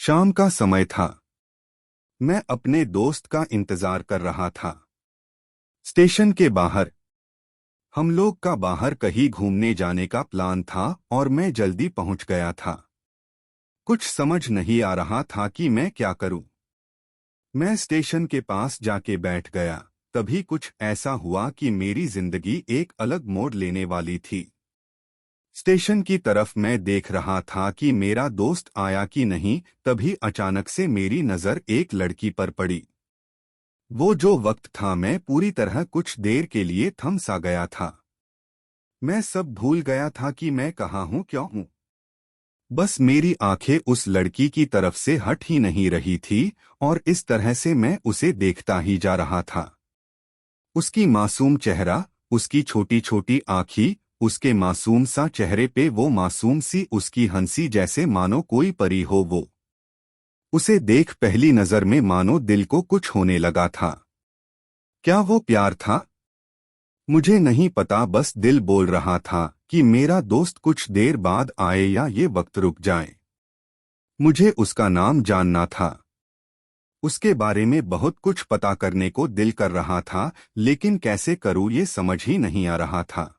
शाम का समय था। मैं अपने दोस्त का इंतजार कर रहा था। स्टेशन के बाहर हम लोग का बाहर कहीं घूमने जाने का प्लान था और मैं जल्दी पहुंच गया था। कुछ समझ नहीं आ रहा था कि मैं क्या करूं। मैं स्टेशन के पास जाके बैठ गया। तभी कुछ ऐसा हुआ कि मेरी जिंदगी एक अलग मोड़ लेने वाली थी। स्टेशन की तरफ मैं देख रहा था कि मेरा दोस्त आया कि नहीं, तभी अचानक से मेरी नजर एक लड़की पर पड़ी। वो जो वक्त था, मैं पूरी तरह कुछ देर के लिए थम सा गया था। मैं सब भूल गया था कि मैं कहाँ हूँ, क्यों हूँ। बस मेरी आंखें उस लड़की की तरफ से हट ही नहीं रही थी और इस तरह से मैं उसे देखता ही जा रहा था। उसकी मासूम चेहरा, उसकी छोटी छोटी आँखी, उसके मासूम सा चेहरे पे वो मासूम सी उसकी हंसी, जैसे मानो कोई परी हो वो। उसे देख पहली नजर में मानो दिल को कुछ होने लगा था। क्या वो प्यार था? मुझे नहीं पता, बस दिल बोल रहा था कि मेरा दोस्त कुछ देर बाद आए या ये वक्त रुक जाए। मुझे उसका नाम जानना था। उसके बारे में बहुत कुछ पता करने को दिल कर रहा था, लेकिन कैसे करूं ये समझ ही नहीं आ रहा था।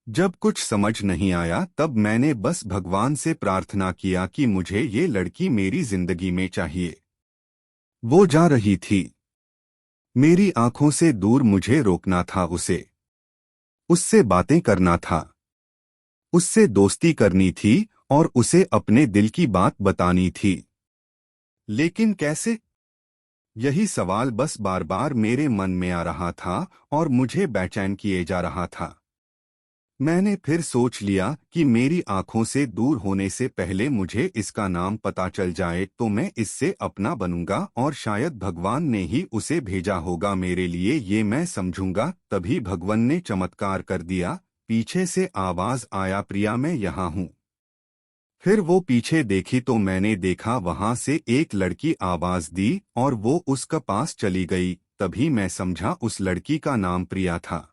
जब कुछ समझ नहीं आया तब मैंने बस भगवान से प्रार्थना किया कि मुझे ये लड़की मेरी जिंदगी में चाहिए। वो जा रही थी। मेरी आंखों से दूर मुझे रोकना था उसे। उससे बातें करना था। उससे दोस्ती करनी थी और उसे अपने दिल की बात बतानी थी। लेकिन कैसे? यही सवाल बस बार बार मेरे मन में आ रहा था और मुझे बेचैन किए जा रहा था। मैंने फिर सोच लिया कि मेरी आंखों से दूर होने से पहले मुझे इसका नाम पता चल जाए तो मैं इससे अपना बनूंगा और शायद भगवान ने ही उसे भेजा होगा मेरे लिए, ये मैं समझूंगा। तभी भगवान ने चमत्कार कर दिया। पीछे से आवाज आया, प्रिया मैं यहाँ हूँ। फिर वो पीछे देखी तो मैंने देखा वहां से एक लड़की आवाज दी और वो उसका पास चली गई। तभी मैं समझा उस लड़की का नाम प्रिया था।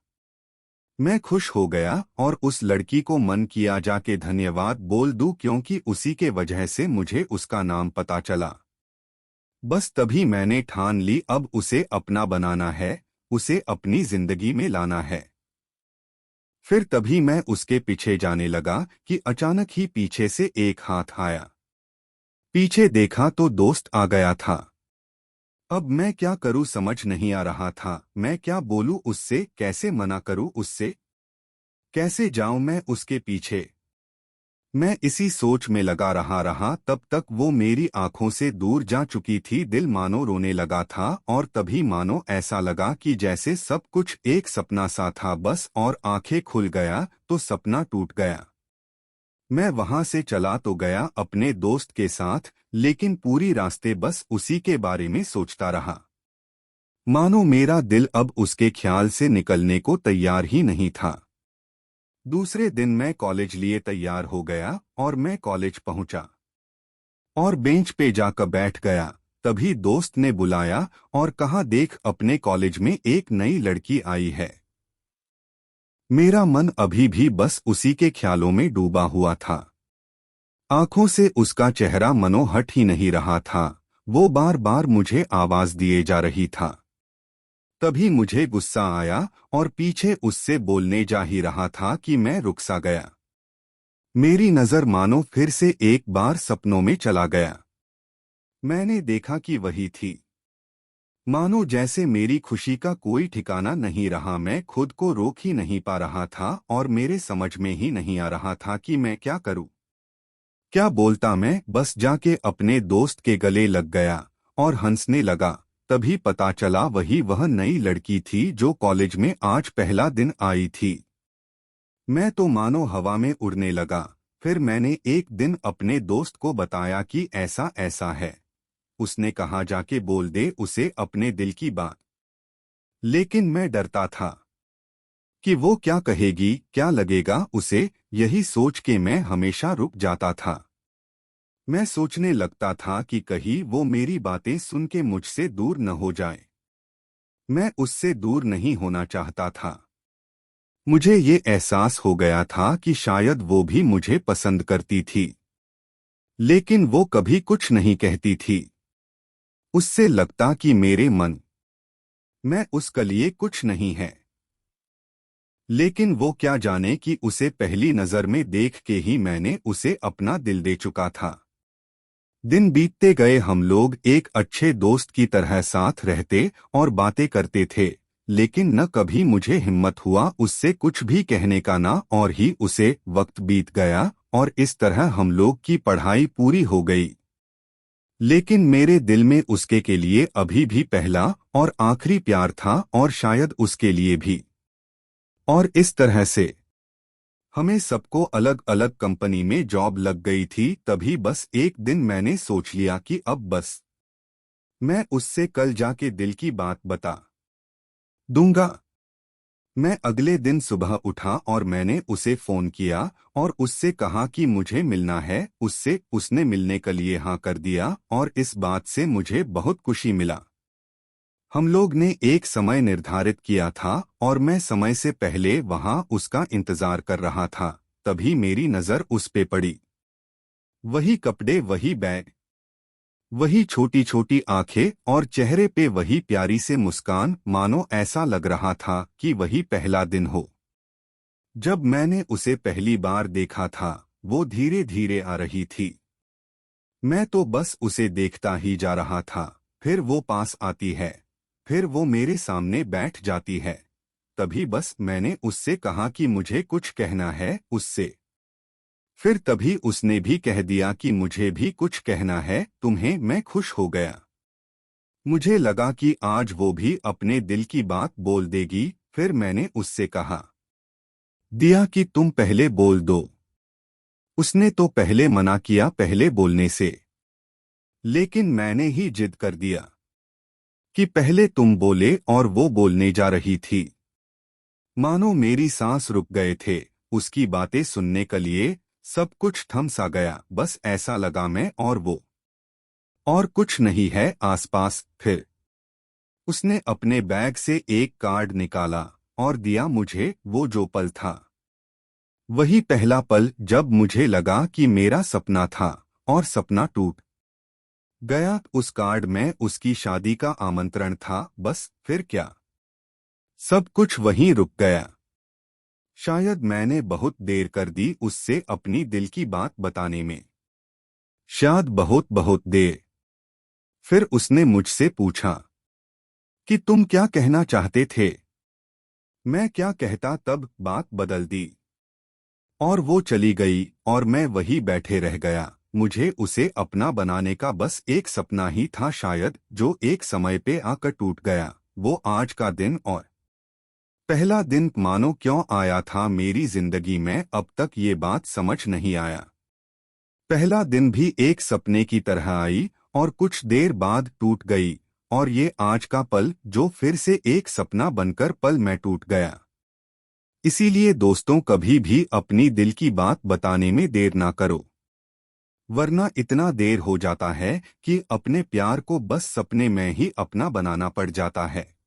मैं खुश हो गया और उस लड़की को मन किया जाके धन्यवाद बोल दूं, क्योंकि उसी के वजह से मुझे उसका नाम पता चला। बस तभी मैंने ठान ली, अब उसे अपना बनाना है, उसे अपनी जिंदगी में लाना है। फिर तभी मैं उसके पीछे जाने लगा कि अचानक ही पीछे से एक हाथ आया। पीछे देखा तो दोस्त आ गया था। अब मैं क्या करूं समझ नहीं आ रहा था। मैं क्या बोलूं उससे, कैसे मना करूं उससे, कैसे जाऊं मैं उसके पीछे। मैं इसी सोच में लगा रहा तब तक वो मेरी आंखों से दूर जा चुकी थी। दिल मानो रोने लगा था और तभी मानो ऐसा लगा कि जैसे सब कुछ एक सपना सा था बस, और आंखें खुल गया तो सपना टूट गया। मैं वहां से चला तो गया अपने दोस्त के साथ, लेकिन पूरी रास्ते बस उसी के बारे में सोचता रहा। मानो मेरा दिल अब उसके ख्याल से निकलने को तैयार ही नहीं था। दूसरे दिन मैं कॉलेज लिए तैयार हो गया और मैं कॉलेज पहुंचा और बेंच पे जाकर बैठ गया। तभी दोस्त ने बुलाया और कहा, देख अपने कॉलेज में एक नई लड़की आई है। मेरा मन अभी भी बस उसी के ख्यालों में डूबा हुआ था। आंखों से उसका चेहरा मनो हट ही नहीं रहा था। वो बार बार मुझे आवाज दिए जा रही था। तभी मुझे गुस्सा आया और पीछे उससे बोलने जा ही रहा था कि मैं रुक सा गया। मेरी नजर मानो फिर से एक बार सपनों में चला गया। मैंने देखा कि वही थी। मानो जैसे मेरी खुशी का कोई ठिकाना नहीं रहा। मैं खुद को रोक ही नहीं पा रहा था और मेरे समझ में ही नहीं आ रहा था कि मैं क्या करूं, क्या बोलता। मैं बस जाके अपने दोस्त के गले लग गया और हंसने लगा। तभी पता चला वही वह नई लड़की थी जो कॉलेज में आज पहला दिन आई थी। मैं तो मानो हवा में उड़ने लगा। फिर मैंने एक दिन अपने दोस्त को बताया कि ऐसा ऐसा है। उसने कहा, जाके बोल दे उसे अपने दिल की बात। लेकिन मैं डरता था कि वो क्या कहेगी, क्या लगेगा उसे। यही सोच के मैं हमेशा रुक जाता था। मैं सोचने लगता था कि कहीं वो मेरी बातें सुन के मुझसे दूर न हो जाए। मैं उससे दूर नहीं होना चाहता था। मुझे ये एहसास हो गया था कि शायद वो भी मुझे पसंद करती थी। लेकिन वो कभी कुछ नहीं कहती थी। उससे लगता कि मेरे मन में उसके लिए कुछ नहीं है। लेकिन वो क्या जाने कि उसे पहली नजर में देख के ही मैंने उसे अपना दिल दे चुका था। दिन बीतते गए, हम लोग एक अच्छे दोस्त की तरह साथ रहते और बातें करते थे, लेकिन न कभी मुझे हिम्मत हुआ उससे कुछ भी कहने का, ना और ही उसे वक्त बीत गया और इस तरह हम लोग की पढ़ाई पूरी हो गई। लेकिन मेरे दिल में उसके के लिए अभी भी पहला और आखिरी प्यार था और शायद उसके लिए भी। और इस तरह से हमें सबको अलग अलग कंपनी में जॉब लग गई थी। तभी बस एक दिन मैंने सोच लिया कि अब बस मैं उससे कल जाके दिल की बात बता दूंगा। मैं अगले दिन सुबह उठा और मैंने उसे फोन किया और उससे कहा कि मुझे मिलना है उससे। उसने मिलने के लिए हाँ कर दिया और इस बात से मुझे बहुत खुशी मिला। हम लोग ने एक समय निर्धारित किया था और मैं समय से पहले वहां उसका इंतजार कर रहा था। तभी मेरी नजर उस पे पड़ी। वही कपड़े, वही बैग, वही छोटी छोटी आंखें और चेहरे पे वही प्यारी से मुस्कान, मानो ऐसा लग रहा था कि वही पहला दिन हो जब मैंने उसे पहली बार देखा था। वो धीरे धीरे आ रही थी। मैं तो बस उसे देखता ही जा रहा था। फिर वो पास आती है, फिर वो मेरे सामने बैठ जाती है। तभी बस मैंने उससे कहा कि मुझे कुछ कहना है उससे। फिर तभी उसने भी कह दिया कि मुझे भी कुछ कहना है तुम्हें। मैं खुश हो गया। मुझे लगा कि आज वो भी अपने दिल की बात बोल देगी। फिर मैंने उससे कहा दिया कि तुम पहले बोल दो। उसने तो पहले मना किया पहले बोलने से, लेकिन मैंने ही जिद कर दिया कि पहले तुम बोले और वो बोलने जा रही थी। मानो मेरी सांस रुक गए थे उसकी बातें सुनने के लिए। सब कुछ थम सा गया। बस ऐसा लगा मैं और वो और कुछ नहीं है आसपास। फिर उसने अपने बैग से एक कार्ड निकाला और दिया मुझे। वो जो पल था वही पहला पल जब मुझे लगा कि मेरा सपना था और सपना टूट गया। उस कार्ड में उसकी शादी का आमंत्रण था। बस फिर क्या, सब कुछ वहीं रुक गया। शायद मैंने बहुत देर कर दी उससे अपनी दिल की बात बताने में, शायद बहुत बहुत देर। फिर उसने मुझसे पूछा कि तुम क्या कहना चाहते थे। मैं क्या कहता, तब बात बदल दी और वो चली गई और मैं वही बैठे रह गया। मुझे उसे अपना बनाने का बस एक सपना ही था शायद, जो एक समय पे आकर टूट गया। वो आज का दिन और पहला दिन मानो क्यों आया था मेरी जिंदगी में, अब तक ये बात समझ नहीं आया। पहला दिन भी एक सपने की तरह आई और कुछ देर बाद टूट गई। और ये आज का पल जो फिर से एक सपना बनकर पल में टूट गया। इसीलिए दोस्तों, कभी भी अपनी दिल की बात बताने में देर ना करो, वरना इतना देर हो जाता है कि अपने प्यार को बस सपने में ही अपना बनाना पड़ जाता है।